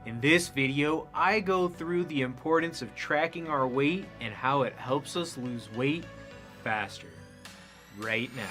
In this video, I go through the importance of tracking our weight and how it helps us lose weight faster. Right now.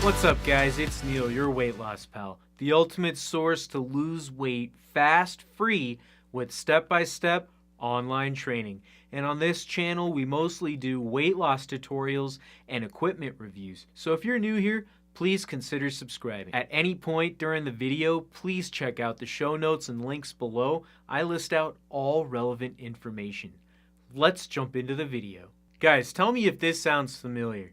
What's up guys, it's Neil, your weight loss pal. The ultimate source to lose weight fast, free, with step-by-step online training. And on this channel, we mostly do weight loss tutorials and equipment reviews. So if you're new here, please consider subscribing. At any point during the video, please check out the show notes and links below. I list out all relevant information. Let's jump into the video. Guys, tell me if this sounds familiar.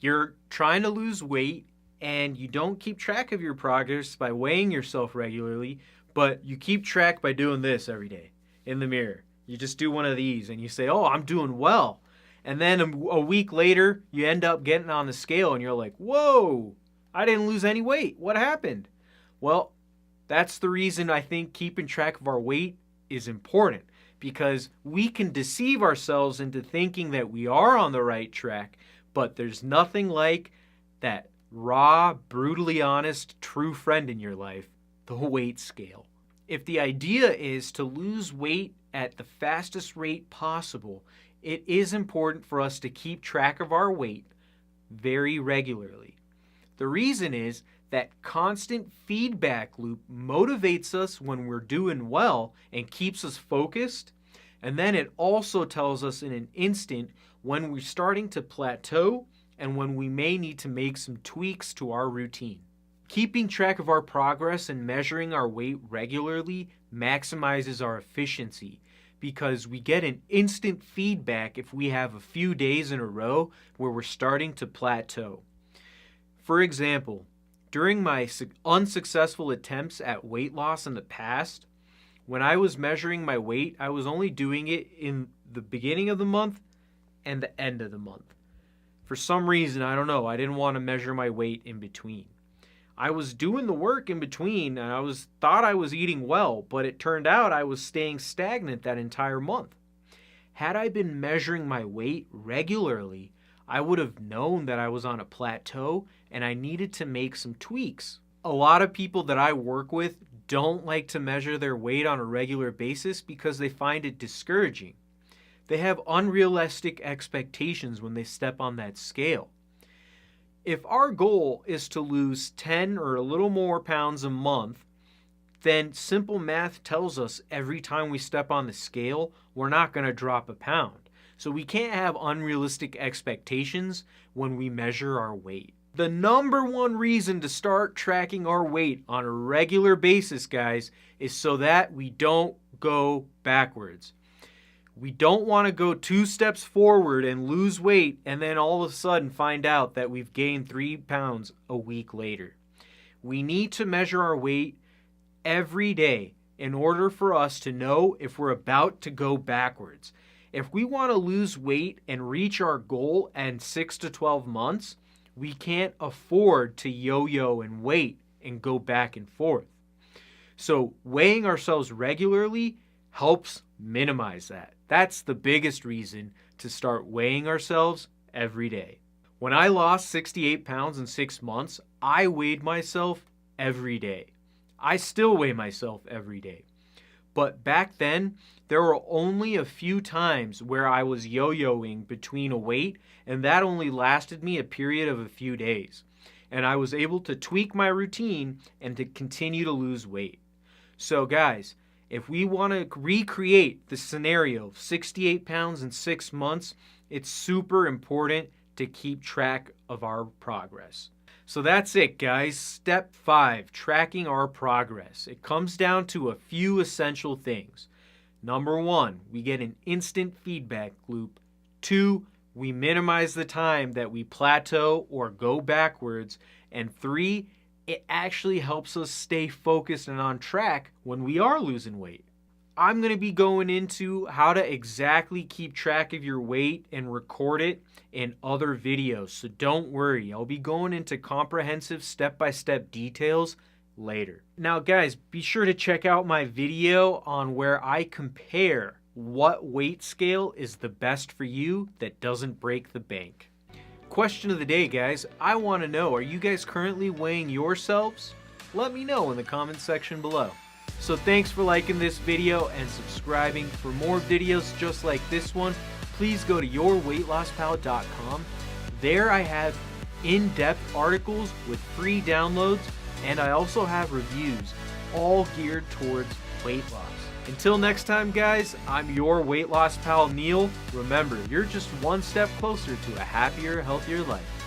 You're trying to lose weight and you don't keep track of your progress by weighing yourself regularly, but you keep track by doing this every day in the mirror. You just do one of these and you say, oh, I'm doing well. And then a week later, you end up getting on the scale and you're like, whoa, I didn't lose any weight. What happened? Well, that's the reason I think keeping track of our weight is important, because we can deceive ourselves into thinking that we are on the right track, but there's nothing like that raw, brutally honest, true friend in your life, the weight scale. If the idea is to lose weight at the fastest rate possible, it is important for us to keep track of our weight very regularly. The reason is that constant feedback loop motivates us when we're doing well and keeps us focused. And then it also tells us in an instant when we're starting to plateau and when we may need to make some tweaks to our routine. Keeping track of our progress and measuring our weight regularly maximizes our efficiency, because we get an instant feedback if we have a few days in a row where we're starting to plateau. For example, during my unsuccessful attempts at weight loss in the past, when I was measuring my weight, I was only doing it in the beginning of the month and the end of the month. For some reason, I don't know, I didn't want to measure my weight in between. I was doing the work in between and I thought I was eating well, but it turned out I was staying stagnant that entire month. Had I been measuring my weight regularly, I would have known that I was on a plateau and I needed to make some tweaks. A lot of people that I work with don't like to measure their weight on a regular basis because they find it discouraging. They have unrealistic expectations when they step on that scale. If our goal is to lose 10 or a little more pounds a month, then simple math tells us every time we step on the scale, we're not going to drop a pound. So we can't have unrealistic expectations when we measure our weight. The number one reason to start tracking our weight on a regular basis, guys, is so that we don't go backwards. We don't want to go 2 steps forward and lose weight and then all of a sudden find out that we've gained 3 pounds a week later. We need to measure our weight every day in order for us to know if we're about to go backwards. If we want to lose weight and reach our goal in 6 to 12 months, we can't afford to yo-yo and wait and go back and forth. So weighing ourselves regularly helps minimize that. That's the biggest reason to start weighing ourselves every day. When I lost 68 pounds in 6 months, I weighed myself every day. I still weigh myself every day. But back then, there were only a few times where I was yo-yoing between a weight, and that only lasted me a period of a few days. And I was able to tweak my routine and to continue to lose weight. So guys, if we want to recreate the scenario of 68 pounds in 6 months, it's super important to keep track of our progress. So that's it, guys. Step 5, tracking our progress. It comes down to a few essential things. Number 1, we get an instant feedback loop. 2, we minimize the time that we plateau or go backwards. And 3, it actually helps us stay focused and on track when we are losing weight. I'm going to be going into how to exactly keep track of your weight and record it in other videos, so don't worry. I'll be going into comprehensive step-by-step details later. Now guys, be sure to check out my video on where I compare what weight scale is the best for you that doesn't break the bank? Question of the day, guys. I want to know, are you guys currently weighing yourselves? Let me know in the comment section below. So thanks for liking this video and subscribing. For more videos just like this one, please go to yourweightlosspal.com. There I have in-depth articles with free downloads, and I also have reviews all geared towards weight loss. Until next time, guys, I'm your weight loss pal, Neil. Remember, you're just one step closer to a happier, healthier life.